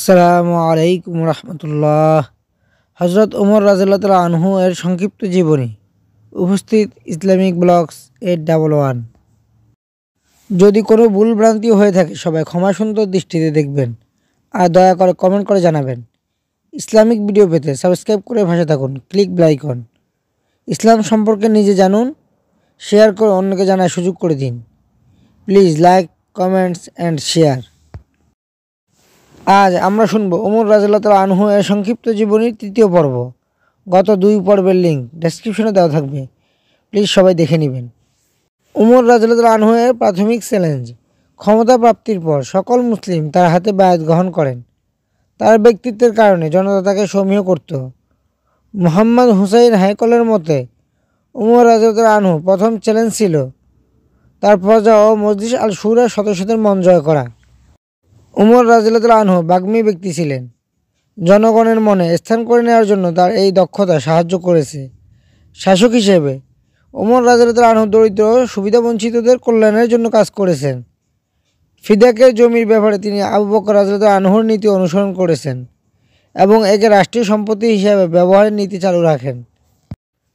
আসসালামু আলাইকুম রহমতুল্লাহ। হজরত ওমর রাদিয়াল্লাহু তাআলা আনহু এর সংক্ষিপ্ত জীবনী। উপস্থিত ইসলামিক ব্লগস 811। যদি কোনো ভুল ভ্রান্তি হয়ে থাকে সবাই ক্ষমা সুন্দর দৃষ্টিতে দেখবেন আর দয়া করে কমেন্ট করে জানাবেন। ইসলামিক ভিডিও পেতে সাবস্ক্রাইব করে ভাষা থাকুন, ক্লিক বেল আইকন। ইসলাম সম্পর্কে নিজে জানুন, শেয়ার করে অন্যকে জানার সুযোগ করে দিন। Please like, comments and share. আজ আমরা শুনব ওমর রাদিয়াল্লাহু তাআলা আনহু এর সংক্ষিপ্ত জীবনীর তৃতীয় পর্ব। গত 2 পর্বের লিঙ্ক ডেসক্রিপশনে দেওয়া থাকবে, প্লিজ সবাই দেখে নেবেন। ওমর রাদিয়াল্লাহু তাআলা আনহু এর প্রাথমিক চ্যালেঞ্জ। ক্ষমতা প্রাপ্তির পর সকল মুসলিম তার হাতে বায়াত গ্রহণ করেন। তার ব্যক্তিত্বের কারণে জনতা তাকে সমীহ করত। মুহাম্মদ হুসাইন হাইকলের মতে ওমর রাদিয়াল্লাহু তাআলা আনহু প্রথম চ্যালেঞ্জ ছিল তার প্রজা ও মজলিস আল শুরার সদস্যদের মন জয় করা। ওমর রাদিয়াল্লাহু তাআলা আনহু বাগ্মী ব্যক্তি ছিলেন। জনগণের মনে স্থান করে নেওয়ার জন্য তার এই দক্ষতা সাহায্য করেছে। শাসক হিসেবে ওমর রাদিয়াল্লাহু তাআলা আনহু দরিদ্র ও সুবিধাবঞ্চিতদের কল্যাণের জন্য কাজ করেছেন। ফিদাকের জমির ব্যাপারে তিনি আবু বকর রাদিয়াল্লাহু তাআলা আনহুর নীতি অনুসরণ করেছেন এবং একে রাষ্ট্রীয় সম্পত্তি হিসেবে ব্যবহারের নীতি চালু রাখেন।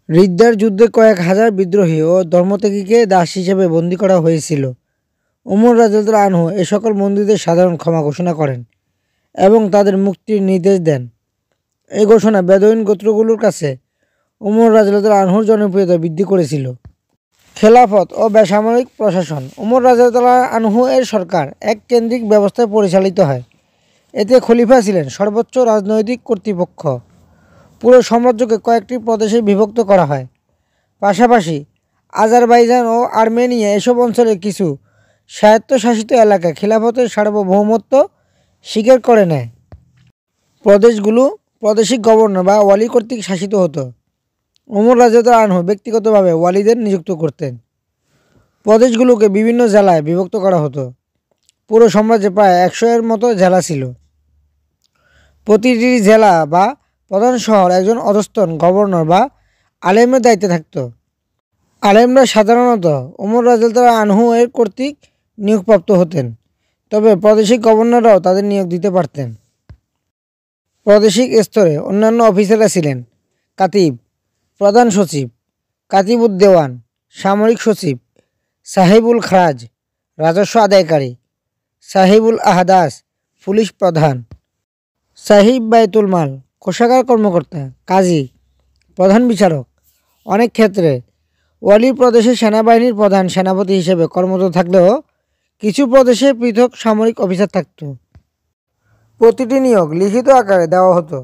রিদ্দার যুদ্ধে কয়েক হাজার বিদ্রোহী ও ধর্মত্যাগীকে দাস হিসেবে বন্দী করা হয়েছিল। ওমর রাদিয়াল্লাহু তাআলা আনহু এ সকল বন্দীদের সাধারণ ক্ষমা ঘোষণা করেন এবং তাদের মুক্তির নির্দেশ দেন। এই ঘোষণা বেদুইন গোত্রগুলোর কাছে ওমর রাদিয়াল্লাহু তাআলা আনহুর জনপ্রিয়তা বৃদ্ধি করেছিল। খেলাফত ও বেসামরিক প্রশাসন। ওমর রাদিয়াল্লাহু তাআলা আনহু এর সরকার এক কেন্দ্রিক ব্যবস্থায় পরিচালিত হয়। এতে খলিফা ছিলেন সর্বোচ্চ রাজনৈতিক কর্তৃপক্ষ। পুরো সাম্রাজ্যকে কয়েকটি প্রদেশে বিভক্ত করা হয়। পাশাপাশি আজারবাইজান ও আর্মেনিয়া এসব অঞ্চলের কিছু স্বায়ত্তশাসিত এলাকা খিলাফতের সার্বভৌমত্ব স্বীকার করে নেয়। প্রদেশগুলো প্রাদেশিক গভর্নর বা ওয়ালি কর্তৃক শাসিত হতো। ওমর রাদিয়াল্লাহু তাআলা আনহু ব্যক্তিগতভাবে ওয়ালিদের নিযুক্ত করতেন। প্রদেশগুলোকে বিভিন্ন জেলায় বিভক্ত করা হতো। পুরো সাম্রাজ্যে প্রায় 100 এর মতো জেলা ছিল। প্রতিটি জেলা বা প্রধান শহর একজন অধস্তন গভর্নর বা আলেমের দায়িত্বে থাকত। আলেমরা সাধারণত ওমর রাদিয়াল্লাহু তাআলা আনহু এর কর্তৃক নিয়োগপ্রাপ্ত হতেন, তবে প্রাদেশিক গভর্নররাও তাদের নিয়োগ দিতে পারতেন। প্রাদেশিক স্তরে অন্যান্য অফিসাররা ছিলেন কাতিব, প্রধান সচিব, কাতিবুদ দেওয়ান, সামরিক সচিব, সাহেবুল খারাজ, রাজস্ব আদায়কারী, সাহেবুল আহদাস, পুলিশ প্রধান, সাহিব বাইতুল মাল, কোষাগার কর্মকর্তা, কাজী, প্রধান বিচারক। অনেক ক্ষেত্রে ওয়ালি প্রদেশের সেনাবাহিনীর প্রধান সেনাপতি হিসেবে কর্মরত থাকলেও কিছু প্রদেশে পৃথক সামরিক অফিসার থাকত। প্রতিটি নিয়োগ লিখিত আকারে দেওয়া হতো।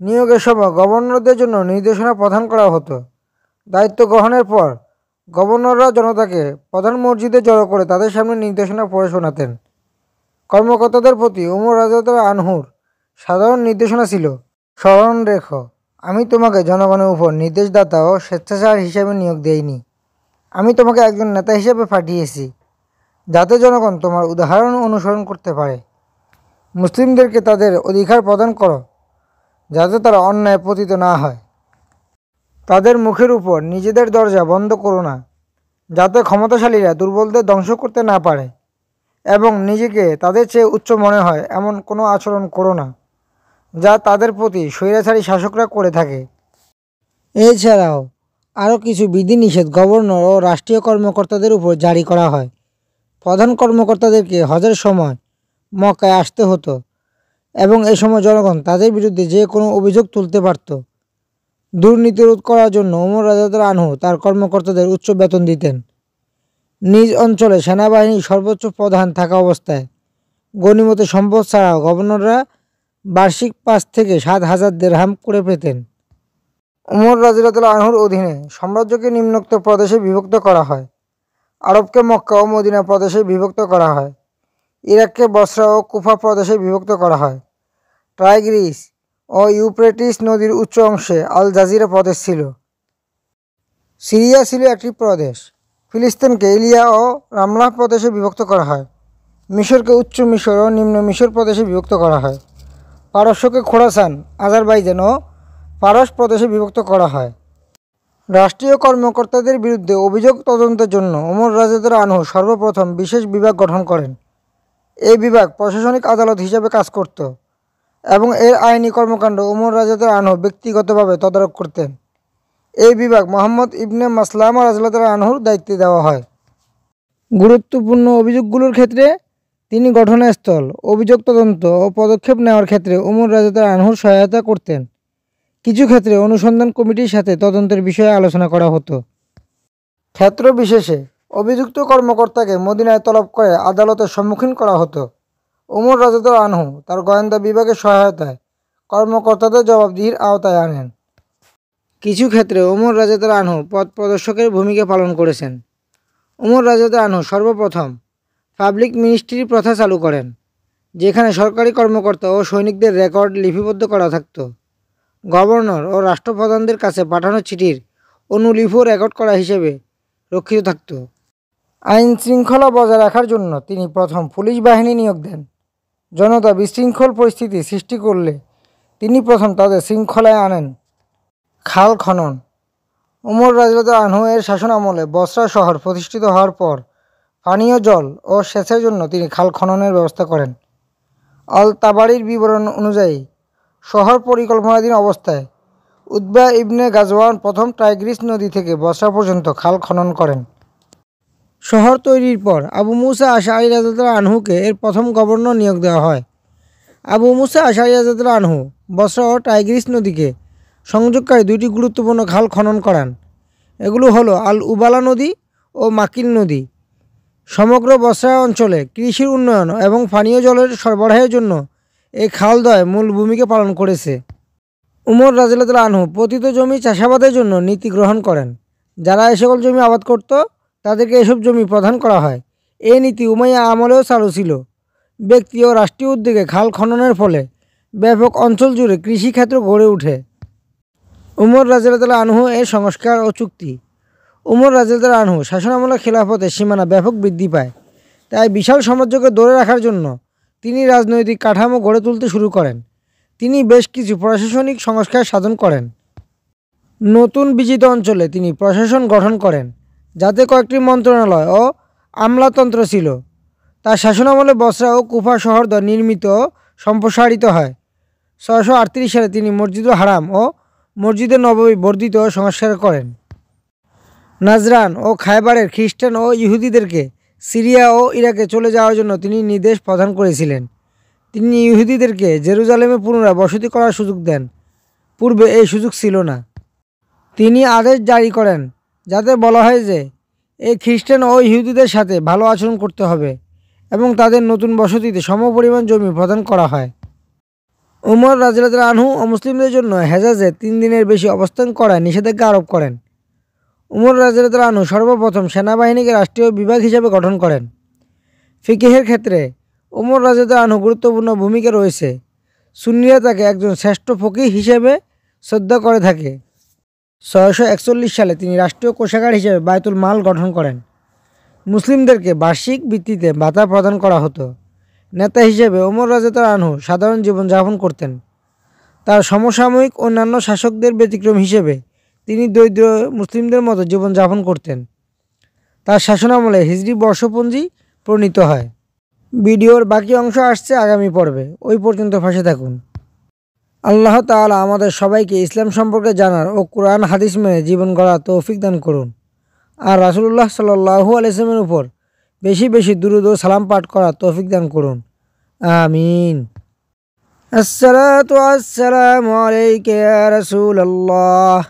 নিয়োগের সময় গভর্নরদের জন্য নির্দেশনা প্রদান করা হতো। দায়িত্ব গ্রহণের পর গভর্নররা জনতাকে প্রধান মসজিদে জড়ো করে তাদের সামনে নির্দেশনা পড়ে শোনাতেন। কর্মকর্তাদের প্রতি ওমর রাদিয়াল্লাহু তাআলা আনহুর সাধারণ নির্দেশনা ছিল, স্মরণ রেখো, আমি তোমাকে জনগণের উপর নির্দেশদাতা ও স্বেচ্ছাচার হিসেবে নিয়োগ দেইনি। আমি তোমাকে একজন নেতা হিসেবে পাঠিয়েছি যাতে জনগণ তোমার উদাহরণ অনুসরণ করতে পারে। মুসলিমদেরকে তাদের অধিকার প্রদান করো যাতে তারা অন্যায় পতিত না হয়। তাদের মুখের উপর নিজেদের দরজা বন্ধ করো না যাতে ক্ষমতাশালীরা দুর্বলদের ধ্বংস করতে না পারে, এবং নিজেকে তাদের চেয়ে উচ্চ মনে হয় এমন কোনো আচরণ করো না যা তাদের প্রতি স্বৈরাচারী শাসকরা করে থাকে। এছাড়াও আরও কিছু বিধিনিষেধ গভর্নর ও রাষ্ট্রীয় কর্মকর্তাদের উপর জারি করা হয়। প্রধান কর্মকর্তাদেরকে হজের সময় মক্কায় আসতে হতো এবং এই সময় জনগণ তাদের বিরুদ্ধে যে কোনো অভিযোগ তুলতে পারত। দুর্নীতি রোধ করার জন্য ওমর রাদিয়াল্লাহু তাআলা আনহু তার কর্মকর্তাদের উচ্চ বেতন দিতেন। নিজ অঞ্চলে সেনাবাহিনীর সর্বোচ্চ প্রধান থাকা অবস্থায় গনিমতে সম্পদ ছাড়াও গভর্নররা বার্ষিক 5 থেকে 7,000 দিরহাম করে পেতেন। ওমর রাদিয়াল্লাহু তাআলা আনহুর অধীনে সাম্রাজ্যকে নিম্নোক্ত প্রদেশে বিভক্ত করা হয়। আরবকে মক্কা ও মদিনা প্রদেশে বিভক্ত করা হয়। ইরাককে বসরা ও কুফা প্রদেশে বিভক্ত করা হয়। টাইগ্রিস ও ইউফ্রেটিস নদীর উচ্চ অংশে আল জাজিরা প্রদেশ ছিল। সিরিয়া ছিল একটি প্রদেশ। ফিলিস্তিনকে ইলিয়া ও রামলাহ প্রদেশে বিভক্ত করা হয়। মিশরকে উচ্চ মিশর ও নিম্ন মিশর প্রদেশে বিভক্ত করা হয়। পারস্যকে খোরাসান, আজারবাইজান ও পারস্য প্রদেশে বিভক্ত করা হয়। রাষ্ট্রীয় কর্মকর্তাদের বিরুদ্ধে অভিযোগ তদন্তের জন্য ওমর রাদিয়াল্লাহু তাআলা আনহু সর্বপ্রথম বিশেষ বিভাগ গঠন করেন। এই বিভাগ প্রশাসনিক আদালত হিসেবে কাজ করত। এবং এর আইনি কর্মকাণ্ড উমর রাদিয়াল্লাহু আনহু ব্যক্তিগতভাবে তদারক করতেন। এই বিভাগ মোহাম্মদ ইবনে মাসলামা রাদিয়াল্লাহু আনহুর দায়িত্বে দেওয়া হয়। গুরুত্বপূর্ণ অভিযোগগুলোর ক্ষেত্রে তিনি ঘটনাস্থল, অভিযোগ তদন্ত ও পদক্ষেপ নেওয়ার ক্ষেত্রে উমর রাদিয়াল্লাহু আনহুর সহায়তা করতেন। কিছু ক্ষেত্রে অনুসন্ধান কমিটির সাথে তদন্তের বিষয়ে আলোচনা করা হতো। ক্ষেত্র বিশেষে অভিযুক্ত কর্মকর্তাকে মদিনায় তলব করে আদালতের সম্মুখীন করা হতো। উমর রাদিয়াল্লাহু আনহু তার গোয়েন্দা বিভাগের সহায়তায় কর্মকর্তাদের জবাবদিহির আওতায় আনেন। কিছু ক্ষেত্রে উমর রাদিয়াল্লাহু আনহু পথ প্রদর্শকের ভূমিকা পালন করেছেন। উমর রাদিয়াল্লাহু আনহু সর্বপ্রথম পাবলিক মিনিস্ট্রি প্রথা চালু করেন, যেখানে সরকারি কর্মকর্তা ও সৈনিকদের রেকর্ড লিপিবদ্ধ করা থাকত। গভর্নর ও রাষ্ট্রপ্রধানদের কাছে পাঠানো চিঠির অনুলিপিও রেকর্ড করা হিসেবে রক্ষিত থাকত। আইন শৃঙ্খলা বজায় রাখার জন্য তিনি প্রথম পুলিশ বাহিনী নিয়োগ দেন। জনতা বিশৃঙ্খল পরিস্থিতি সৃষ্টি করলে তিনি প্রথম তাদের শৃঙ্খলায় আনেন। খাল খনন। উমর রাদিয়াল্লাহু আনহু এর শাসনামলে বসরা শহর প্রতিষ্ঠিত হওয়ার পর পানীয় জল ও সেচের জন্য তিনি খাল খননের ব্যবস্থা করেন। আল তাবারির বিবরণ অনুযায়ী শহর পরিকল্পনাধীন অবস্থায় উতবা ইবনে গাজওয়ান প্রথম টাইগ্রিস নদী থেকে বসরা পর্যন্ত খাল খনন করেন। শহর তৈরির পর আবু মুসা আশআরী রাদিয়াল্লাহু আনহুকে এর প্রথম গভর্নর নিয়োগ দেওয়া হয়। আবু মুসা আশআরী রাদিয়াল্লাহু আনহু বসরা ও টাইগ্রিস নদীকে সংযোগকারী দুইটি গুরুত্বপূর্ণ খাল খনন করান। এগুলো হলো আল উবালা নদী ও মাকিন নদী। সমগ্র বসরা অঞ্চলে কৃষির উন্নয়ন এবং পানীয় জলের সরবরাহের জন্য এই খালদ্বয় মূল ভূমিকা পালন করেছে। উমর রাদিয়াল্লাহু আনহু পতিত জমি চাষাবাদের জন্য নীতি গ্রহণ করেন। যারা এ সকল জমি আবাদ করত তাদেরকে এসব জমি প্রদান করা হয়। এই নীতি উমাইয়া আমলেও চালু ছিল। ব্যক্তি ও রাষ্ট্রীয় উদ্যোগে খাল খননের ফলে ব্যাপক অঞ্চল জুড়ে কৃষিক্ষেত্র গড়ে ওঠে। উমর রাদিয়াল্লাহু আনহু এর সংস্কার ও চুক্তি। উমর রাদিয়াল্লাহু আনহু শাসনামলে খিলাফতের সীমানা ব্যাপক বৃদ্ধি পায়। তাই বিশাল সাম্রাজ্যকে ধরে রাখার জন্য তিনি রাজনৈতিক কাঠামো গড়ে তুলতে শুরু করেন। তিনি বেশ কিছু প্রশাসনিক সংস্কার সাধন করেন। নতুন বিজিত অঞ্চলে তিনি প্রশাসন গঠন করেন, যাতে কয়েকটি মন্ত্রণালয় ও আমলাতন্ত্র ছিল। তার শাসনামলে বসরা ও কুফা শহরদ্বয় নির্মিত ও সম্প্রসারিত হয়। 638 সালে তিনি মসজিদুল হারাম ও মসজিদে নববী বর্ধিত ও সংস্কার করেন। নাজরান ও খায়বারের খ্রিস্টান ও ইহুদিদেরকে সিরিয়া ও ইরাকে চলে যাওয়ার জন্য তিনি নির্দেশ প্রদান করেছিলেন। তিনি ইহুদিদেরকে জেরুজালেমে পুনরায় বসতি করার সুযোগ দেন। পূর্বে এই সুযোগ ছিল না। তিনি আদেশ জারি করেন যাতে বলা হয় যে এই খ্রিস্টান ও ইহুদিদের সাথে ভালো আচরণ করতে হবে এবং তাদের নতুন বসতিতে সমপরিমাণ জমি প্রদান করা হয়। উমর রাদিয়াল্লাহু আনহু অমুসলিমদের জন্য হেজাজে 3 দিনের বেশি অবস্থান করায় নিষেধাজ্ঞা আরোপ করেন। উমর রাদিয়াল্লাহু আনহু সর্বপ্রথম সেনাবাহিনীকে রাষ্ট্রীয় বিভাগ হিসেবে গঠন করেন। ফিকহের ক্ষেত্রে উমর রাদিয়াল্লাহু আনহু গুরুত্বপূর্ণ ভূমিকা রয়েছে। সুন্নিরা তাকে একজন শ্রেষ্ঠ ফকিহ হিসেবে শ্রদ্ধা করে থাকে। 641 সালে তিনি রাষ্ট্রীয় কোষাগার হিসেবে বায়তুল মাল গঠন করেন। মুসলিমদেরকে বার্ষিক ভিত্তিতে ভাতা প্রদান করা হতো। নেতা হিসেবে উমর রাদিয়াল্লাহু আনহু সাধারণ জীবনযাপন করতেন। তার সমসাময়িক অন্যান্য শাসকদের ব্যতিক্রম হিসেবে তিনি দরিদ্র মুসলিমদের মতো জীবনযাপন করতেন। তার শাসনামলে হিজরি বর্ষপঞ্জি প্রণীত হয়। ভিডিওর বাকি অংশ আসছে আগামী পর্বে, ওই পর্যন্ত পাশে থাকুন। আল্লাহ তাআলা আমাদের সবাইকে ইসলাম সম্পর্কে জানার ও কোরআন হাদিস মেনে জীবন গড়ার তৌফিক দান করুন। আর রাসূলুল্লাহ সাল্লাল্লাহু আলাইহি ওয়াসাল্লামের উপর বেশি বেশি দুরূদ ও সালাম পাঠ করার তৌফিক দান করুন। আমিন। আসসালাতু ওয়াসসালামু আলাইকা ইয়া রাসূলুল্লাহ।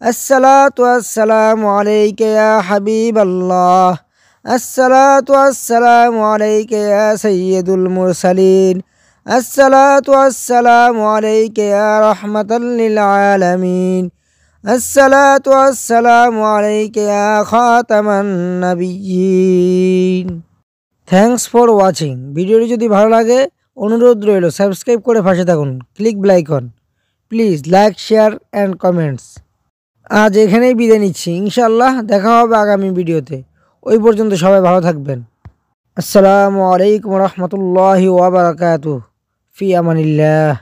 আসসালাতু ওয়াসসালামু আলাইকা ইয়া হাবিবাল্লাহ। আসসালাতু ওয়াসসালামু আলাইকা ইয়া সাইয়্যিদুল মুরসালিন। আসসালাতু ওয়াসসালামু আলাইকা ইয়া রাহমাতাল লিল আলামিন। আসসালাতু ওয়াসসালামু আলাইকা ইয়া খাতামান নাবিয়্যিন। Thanks for watching. ভিডিওটি যদি ভালো লাগে অনুরোধ রইল সাবস্ক্রাইব করে পাশে থাকুন। Click bell icon. Please like, share and comments. আজ এখানেই বিদায় নিচ্ছি। ইনশাআল্লাহ দেখা হবে আগামী ভিডিওতে। ওই পর্যন্ত সবাই ভালো থাকবেন। আসসালামু আলাইকুম ওয়া রাহমাতুল্লাহি ওয়া বারাকাতুহু। ফি আমানিল্লাহ।